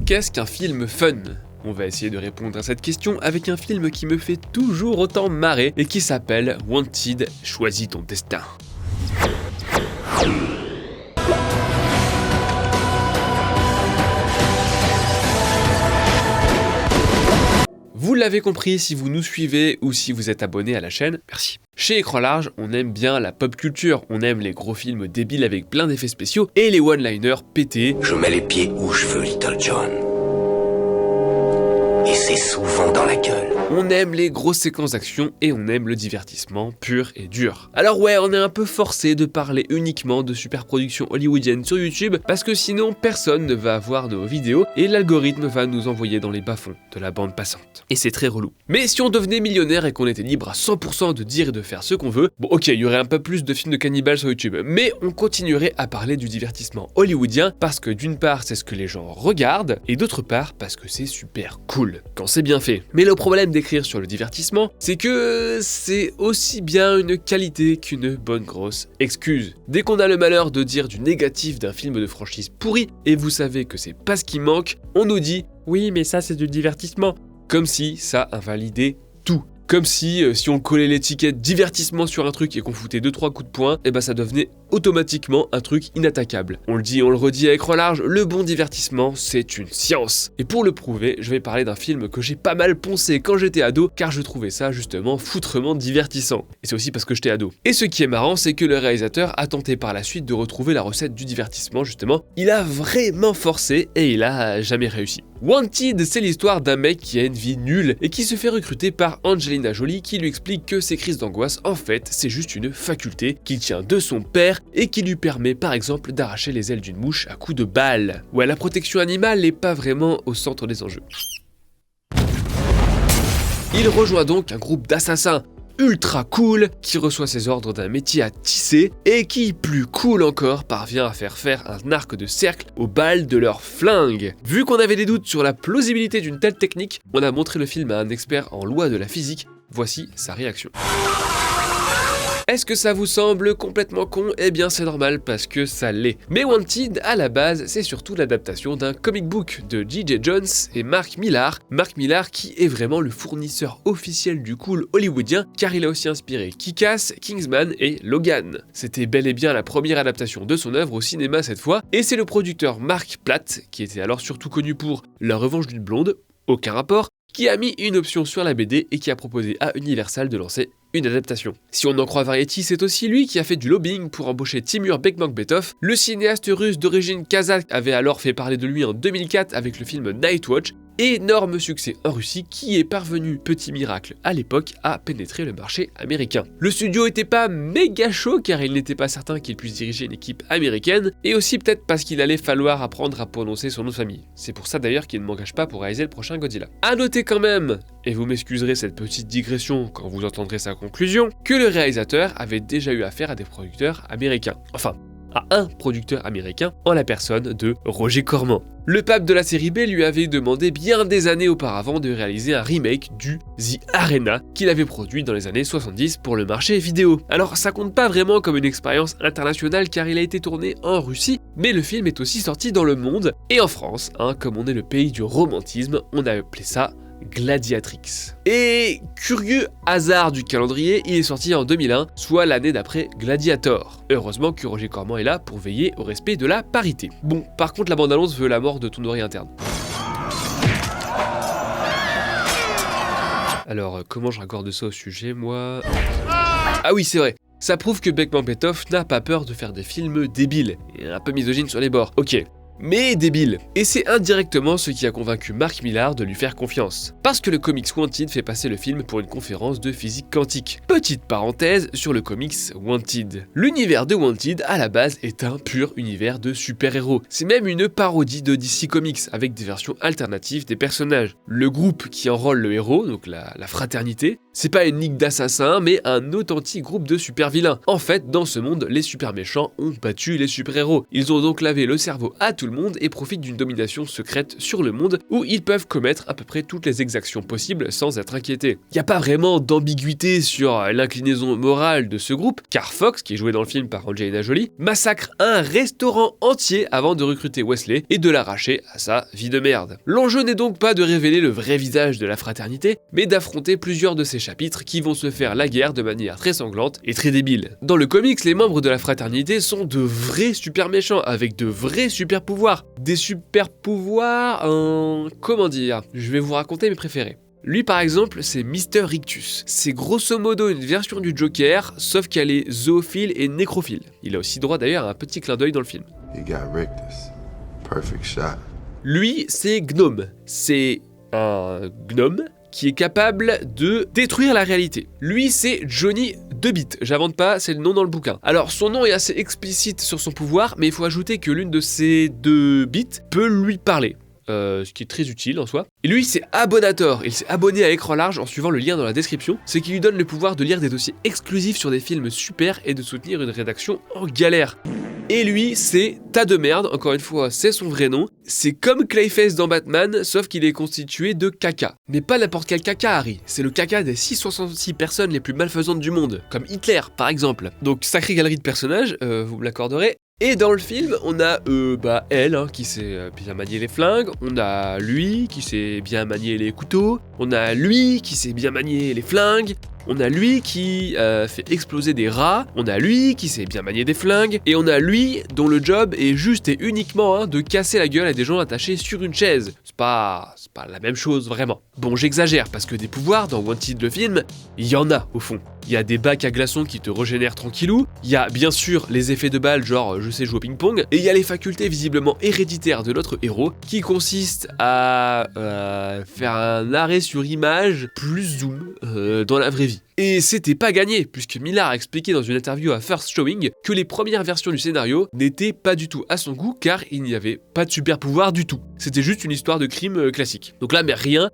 Qu'est-ce qu'un film fun ? On va essayer de répondre à cette question avec un film qui me fait toujours autant marrer et qui s'appelle Wanted, choisis ton destin. Vous l'avez compris si vous nous suivez ou si vous êtes abonné à la chaîne, merci. Chez Écran Large, on aime bien la pop culture, on aime les gros films débiles avec plein d'effets spéciaux et les one-liners pétés. Je mets les pieds où je veux, Little John. Et c'est souvent dans la gueule. On aime les grosses séquences d'action et on aime le divertissement pur et dur. Alors ouais, on est un peu forcé de parler uniquement de superproductions hollywoodiennes sur YouTube parce que sinon personne ne va voir nos vidéos et l'algorithme va nous envoyer dans les bas-fonds de la bande passante. Et c'est très relou. Mais si on devenait millionnaire et qu'on était libre à 100% de dire et de faire ce qu'on veut, bon ok, il y aurait un peu plus de films de cannibales sur YouTube, mais on continuerait à parler du divertissement hollywoodien parce que d'une part c'est ce que les gens regardent et d'autre part parce que c'est super cool quand c'est bien fait. Mais le problème d'écrire sur le divertissement, c'est que c'est aussi bien une qualité qu'une bonne grosse excuse. Dès qu'on a le malheur de dire du négatif d'un film de franchise pourri, et vous savez que c'est pas ce qui manque, on nous dit « Oui, mais ça c'est du divertissement », comme si ça invalidait tout. Comme si on collait l'étiquette divertissement sur un truc et qu'on foutait 2-3 coups de poing, et ben ça devenait automatiquement un truc inattaquable. On le dit, on le redit à écran large, le bon divertissement, c'est une science. Et pour le prouver, je vais parler d'un film que j'ai pas mal poncé quand j'étais ado, car je trouvais ça justement foutrement divertissant. Et c'est aussi parce que j'étais ado. Et ce qui est marrant, c'est que le réalisateur a tenté par la suite de retrouver la recette du divertissement, justement. Il a vraiment forcé et il a jamais réussi. Wanted, c'est l'histoire d'un mec qui a une vie nulle et qui se fait recruter par Angelina Jolie qui lui explique que ses crises d'angoisse, en fait, c'est juste une faculté qu'il tient de son père et qui lui permet par exemple d'arracher les ailes d'une mouche à coups de balle. Ouais, la protection animale n'est pas vraiment au centre des enjeux. Il rejoint donc un groupe d'assassins ultra cool qui reçoit ses ordres d'un métier à tisser et qui, plus cool encore, parvient à faire un arc de cercle aux balles de leur flingue. Vu qu'on avait des doutes sur la plausibilité d'une telle technique, on a montré le film à un expert en loi de la physique. Voici sa réaction. Est-ce que ça vous semble complètement con ? Eh bien c'est normal parce que ça l'est. Mais Wanted, à la base, c'est surtout l'adaptation d'un comic book de J.J. Jones et Mark Millar. Mark Millar qui est vraiment le fournisseur officiel du cool hollywoodien car il a aussi inspiré Kick-Ass, Kingsman et Logan. C'était bel et bien la première adaptation de son œuvre au cinéma cette fois et c'est le producteur Mark Platt, qui était alors surtout connu pour La Revanche d'une blonde, aucun rapport, qui a mis une option sur la BD et qui a proposé à Universal de lancer une adaptation. Si on en croit Variety, c'est aussi lui qui a fait du lobbying pour embaucher Timur Bekmambetov. Le cinéaste russe d'origine kazakh avait alors fait parler de lui en 2004 avec le film Nightwatch. Énorme succès en Russie qui est parvenu, petit miracle à l'époque, à pénétrer le marché américain. Le studio était pas méga chaud car il n'était pas certain qu'il puisse diriger une équipe américaine et aussi peut-être parce qu'il allait falloir apprendre à prononcer son nom de famille. C'est pour ça d'ailleurs qu'il ne m'engage pas pour réaliser le prochain Godzilla. À noter quand même, et vous m'excuserez cette petite digression quand vous entendrez sa conclusion, que le réalisateur avait déjà eu affaire à des producteurs américains. Enfin, à un producteur américain en la personne de Roger Corman. Le pape de la série B lui avait demandé bien des années auparavant de réaliser un remake du The Arena qu'il avait produit dans les années 70 pour le marché vidéo. Alors ça compte pas vraiment comme une expérience internationale car il a été tourné en Russie, mais le film est aussi sorti dans le monde et en France, comme on est le pays du romantisme, on a appelé ça Gladiatrix. Et curieux hasard du calendrier, il est sorti en 2001, soit l'année d'après Gladiator. Heureusement que Roger Corman est là pour veiller au respect de la parité. Bon, par contre la bande-annonce veut la mort de ton oreille interne. Alors, comment je raccorde ça au sujet, moi ? Ah oui, c'est vrai. Ça prouve que Bekmambetov n'a pas peur de faire des films débiles, et un peu misogyne sur les bords. Ok. Mais débile. Et c'est indirectement ce qui a convaincu Mark Millar de lui faire confiance. Parce que le comics Wanted fait passer le film pour une conférence de physique quantique. Petite parenthèse sur le comics Wanted. L'univers de Wanted, à la base, est un pur univers de super-héros. C'est même une parodie de DC Comics, avec des versions alternatives des personnages. Le groupe qui enrôle le héros, donc la fraternité, C'est pas une ligue d'assassins, mais un authentique groupe de super vilains. En fait, dans ce monde, les super méchants ont battu les super-héros. Ils ont donc lavé le cerveau à tout le monde et profitent d'une domination secrète sur le monde où ils peuvent commettre à peu près toutes les exactions possibles sans être inquiétés. Y a pas vraiment d'ambiguïté sur l'inclinaison morale de ce groupe, car Fox, qui est joué dans le film par Angelina Jolie, massacre un restaurant entier avant de recruter Wesley et de l'arracher à sa vie de merde. L'enjeu n'est donc pas de révéler le vrai visage de la fraternité, mais d'affronter plusieurs de ces chapitres qui vont se faire la guerre de manière très sanglante et très débile. Dans le comics, les membres de la fraternité sont de vrais super méchants avec de vrais super pouvoirs. Des super pouvoirs, comment dire, je vais vous raconter mes préférés. Lui par exemple, c'est Mr. Rictus. C'est grosso modo une version du Joker, sauf qu'elle est zoophile et nécrophile. Il a aussi droit d'ailleurs à un petit clin d'œil dans le film. You got Rictus. Perfect shot. Lui, c'est Gnome. C'est un gnome qui est capable de détruire la réalité. Lui, c'est Johnny 2-bit. J'invente pas, c'est le nom dans le bouquin. Alors, son nom est assez explicite sur son pouvoir, mais il faut ajouter que l'une de ces 2 bits peut lui parler. Ce qui est très utile en soi. Et lui, c'est Abonator. Il s'est abonné à Écran Large en suivant le lien dans la description, ce qui lui donne le pouvoir de lire des dossiers exclusifs sur des films super et de soutenir une rédaction en galère. Et lui, c'est Tas de merde, encore une fois, c'est son vrai nom. C'est comme Clayface dans Batman, sauf qu'il est constitué de caca. Mais pas n'importe quel caca, Harry. C'est le caca des 666 personnes les plus malfaisantes du monde, comme Hitler, par exemple. Donc, sacrée galerie de personnages, vous me l'accorderez. Et dans le film, on a elle qui sait bien manier les flingues, on a lui qui sait bien manier les couteaux, on a lui qui sait bien manier les flingues, on a lui qui fait exploser des rats, on a lui qui sait bien manier des flingues, et on a lui dont le job est juste et uniquement de casser la gueule à des gens attachés sur une chaise. C'est pas la même chose vraiment. Bon, j'exagère parce que des pouvoirs dans Wanted le film, il y en a au fond. Il y a des bacs à glaçons qui te régénèrent tranquillou, il y a bien sûr les effets de balle genre je sais jouer au ping-pong, et il y a les facultés visiblement héréditaires de notre héros qui consistent à faire un arrêt sur image plus zoom dans la vraie vie. Et c'était pas gagné, puisque Millar a expliqué dans une interview à First Showing que les premières versions du scénario n'étaient pas du tout à son goût car il n'y avait pas de super pouvoir du tout. C'était juste une histoire de crime classique. Donc là, mais rien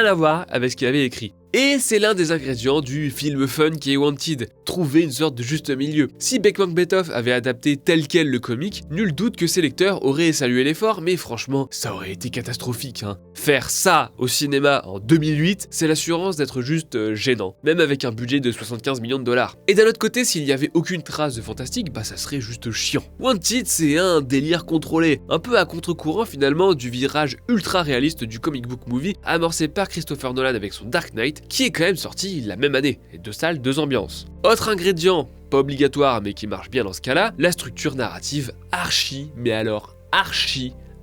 à voir avec ce qu'il avait écrit. Et c'est l'un des ingrédients du film fun qui est Wanted, trouver une sorte de juste milieu. Si Beckman Betoff avait adapté tel quel le comic, nul doute que ses lecteurs auraient salué l'effort, mais franchement, ça aurait été catastrophique. Faire ça au cinéma en 2008, c'est l'assurance d'être juste gênant, même avec un budget de 75 millions de dollars. Et d'un autre côté, s'il n'y avait aucune trace de fantastique, ça serait juste chiant. Wanted, c'est un délire contrôlé, un peu à contre-courant finalement du virage ultra réaliste du comic book movie amorcé par Christopher Nolan avec son Dark Knight, qui est quand même sorti la même année, et 2 salles, 2 ambiances. Autre ingrédient, pas obligatoire mais qui marche bien dans ce cas-là, la structure narrative archi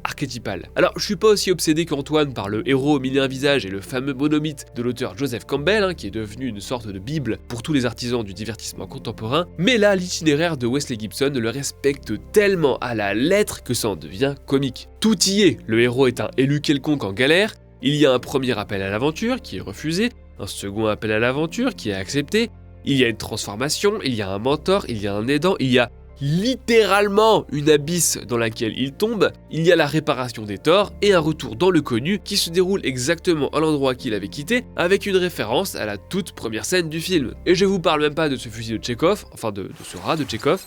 archétypale. Alors, je suis pas aussi obsédé qu'Antoine par le héros au mille et un visages et le fameux monomythe de l'auteur Joseph Campbell, qui est devenu une sorte de bible pour tous les artisans du divertissement contemporain, mais là, l'itinéraire de Wesley Gibson le respecte tellement à la lettre que ça en devient comique. Tout y est, le héros est un élu quelconque en galère, il y a un premier appel à l'aventure qui est refusé, un second appel à l'aventure qui est accepté, il y a une transformation, il y a un mentor, il y a un aidant, il y a littéralement une abysse dans laquelle il tombe, il y a la réparation des torts et un retour dans le connu qui se déroule exactement à l'endroit qu'il avait quitté avec une référence à la toute première scène du film. Et je vous parle même pas de ce fusil de Tchekhov, enfin de ce rat de Tchekhov.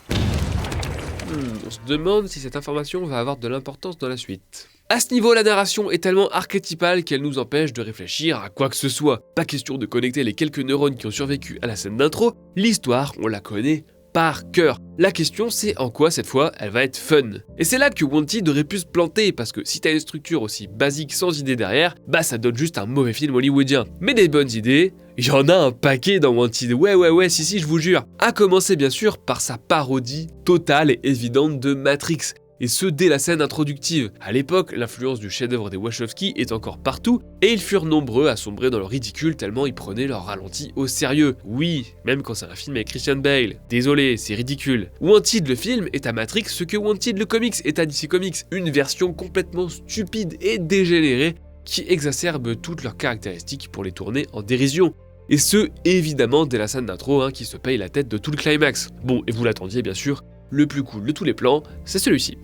On se demande si cette information va avoir de l'importance dans la suite. À ce niveau, la narration est tellement archétypale qu'elle nous empêche de réfléchir à quoi que ce soit. Pas question de connecter les quelques neurones qui ont survécu à la scène d'intro, l'histoire, on la connaît par cœur. La question c'est en quoi cette fois elle va être fun. Et c'est là que Wanted aurait pu se planter, parce que si t'as une structure aussi basique sans idée derrière, ça donne juste un mauvais film hollywoodien. Mais des bonnes idées, il y en a un paquet dans Wanted, ouais, si, je vous jure. À commencer bien sûr par sa parodie totale et évidente de Matrix. Et ce dès la scène introductive. À l'époque, l'influence du chef-d'œuvre des Wachowski est encore partout, et ils furent nombreux à sombrer dans le ridicule tellement ils prenaient leur ralenti au sérieux. Oui, même quand c'est un film avec Christian Bale. Désolé, c'est ridicule. Wanted le film est à Matrix ce que Wanted le comics est à DC Comics, une version complètement stupide et dégénérée qui exacerbe toutes leurs caractéristiques pour les tourner en dérision. Et ce, évidemment, dès la scène d'intro qui se paye la tête de tout le climax. Bon, et vous l'attendiez bien sûr, le plus cool de tous les plans, c'est celui-ci.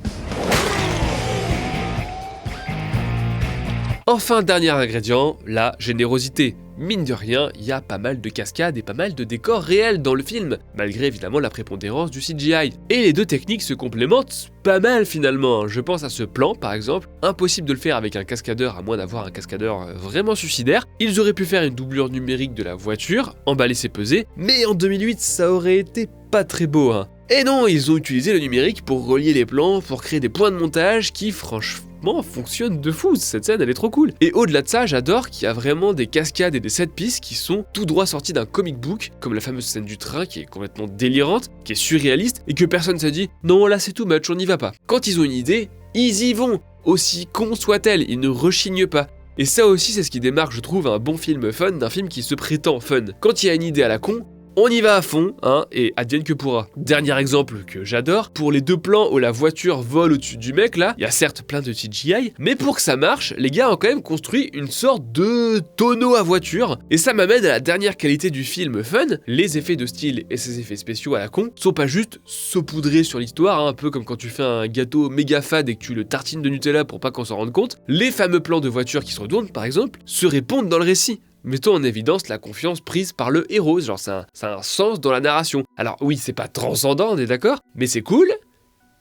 Enfin, dernier ingrédient, la générosité. mine de rien, il y a pas mal de cascades et pas mal de décors réels dans le film, malgré évidemment la prépondérance du CGI. Et les deux techniques se complémentent pas mal finalement. Je pense à ce plan par exemple, impossible de le faire avec un cascadeur à moins d'avoir un cascadeur vraiment suicidaire. Ils auraient pu faire une doublure numérique de la voiture, emballer ses pesées, mais en 2008 ça aurait été pas très beau hein. Et non, ils ont utilisé le numérique pour relier les plans, pour créer des points de montage qui franchement fonctionnent de fou, cette scène elle est trop cool. Et au-delà de ça, j'adore qu'il y a vraiment des cascades et des set pistes qui sont tout droit sortis d'un comic book, comme la fameuse scène du train qui est complètement délirante, qui est surréaliste, et que personne s'est dit « Non là c'est too much, on n'y va pas ». Quand ils ont une idée, ils y vont, aussi con soit-elle, ils ne rechignent pas. Et ça aussi c'est ce qui démarque je trouve un bon film fun d'un film qui se prétend fun. Quand il y a une idée à la con, on y va à fond, hein, et advienne que pourra. Dernier exemple que j'adore, pour les deux plans où la voiture vole au-dessus du mec là, il y a certes plein de CGI, mais pour que ça marche, les gars ont quand même construit une sorte de tonneau à voiture, et ça m'amène à la dernière qualité du film fun, les effets de style et ces effets spéciaux à la con sont pas juste saupoudrés sur l'histoire, hein, un peu comme quand tu fais un gâteau méga fade et que tu le tartines de Nutella pour pas qu'on s'en rende compte. Les fameux plans de voiture qui se retournent par exemple, se répondent dans le récit. Mettons en évidence la confiance prise par le héros, genre ça a un sens dans la narration. Alors oui, c'est pas transcendant, on est d'accord, mais c'est cool,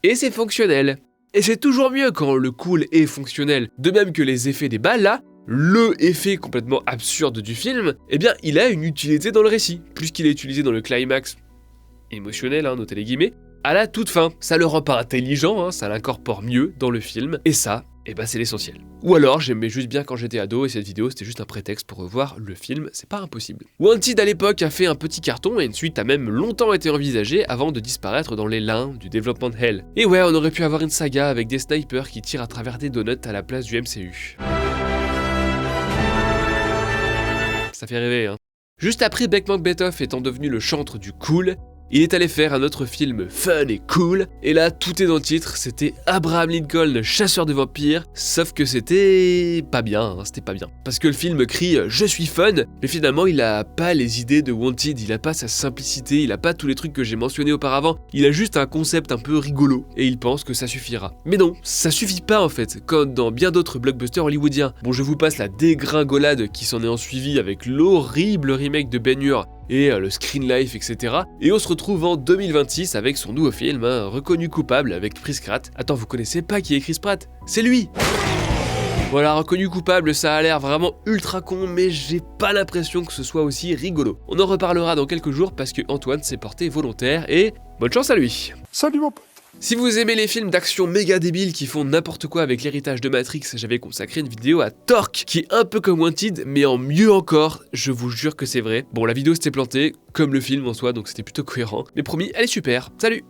et c'est fonctionnel. Et c'est toujours mieux quand le cool est fonctionnel. De même que les effets des balles là, le effet complètement absurde du film, eh bien il a une utilité dans le récit, plus qu'il est utilisé dans le climax émotionnel, hein, notez les guillemets, à la toute fin. Ça le rend pas intelligent, hein, ça l'incorpore mieux dans le film, et ça, et bah c'est l'essentiel. Ou alors j'aimais juste bien quand j'étais ado et cette vidéo c'était juste un prétexte pour revoir le film, c'est pas impossible. Wanted à l'époque a fait un petit carton et une suite a même longtemps été envisagée avant de disparaître dans les limbes du développement de Hell. Et ouais, on aurait pu avoir une saga avec des snipers qui tirent à travers des donuts à la place du MCU. Ça fait rêver hein. Juste après Beck Macbethoff étant devenu le chantre du cool, il est allé faire un autre film fun et cool, et là tout est dans le titre, c'était Abraham Lincoln, chasseur de vampires, sauf que c'était pas bien, hein, c'était pas bien. Parce que le film crie « je suis fun », mais finalement il a pas les idées de Wanted, il a pas sa simplicité, il a pas tous les trucs que j'ai mentionnés auparavant, il a juste un concept un peu rigolo, et il pense que ça suffira. Mais non, ça suffit pas en fait, comme dans bien d'autres blockbusters hollywoodiens. Bon, je vous passe la dégringolade qui s'en est ensuivie avec l'horrible remake de Ben Hur, et le Screen Life, etc. Et on se retrouve en 2026 avec son nouveau film, hein, reconnu coupable avec Chris Pratt. Attends, vous connaissez pas qui est Chris Pratt? C'est lui! Voilà, reconnu coupable, ça a l'air vraiment ultra con, mais j'ai pas l'impression que ce soit aussi rigolo. On en reparlera dans quelques jours parce que Antoine s'est porté volontaire et bonne chance à lui! Salut mon pote. Si vous aimez les films d'action méga débiles qui font n'importe quoi avec l'héritage de Matrix, j'avais consacré une vidéo à Torque, qui est un peu comme Wanted, mais en mieux encore, je vous jure que c'est vrai. Bon, la vidéo s'était plantée, comme le film en soi, donc c'était plutôt cohérent. Mais promis, elle est super, salut!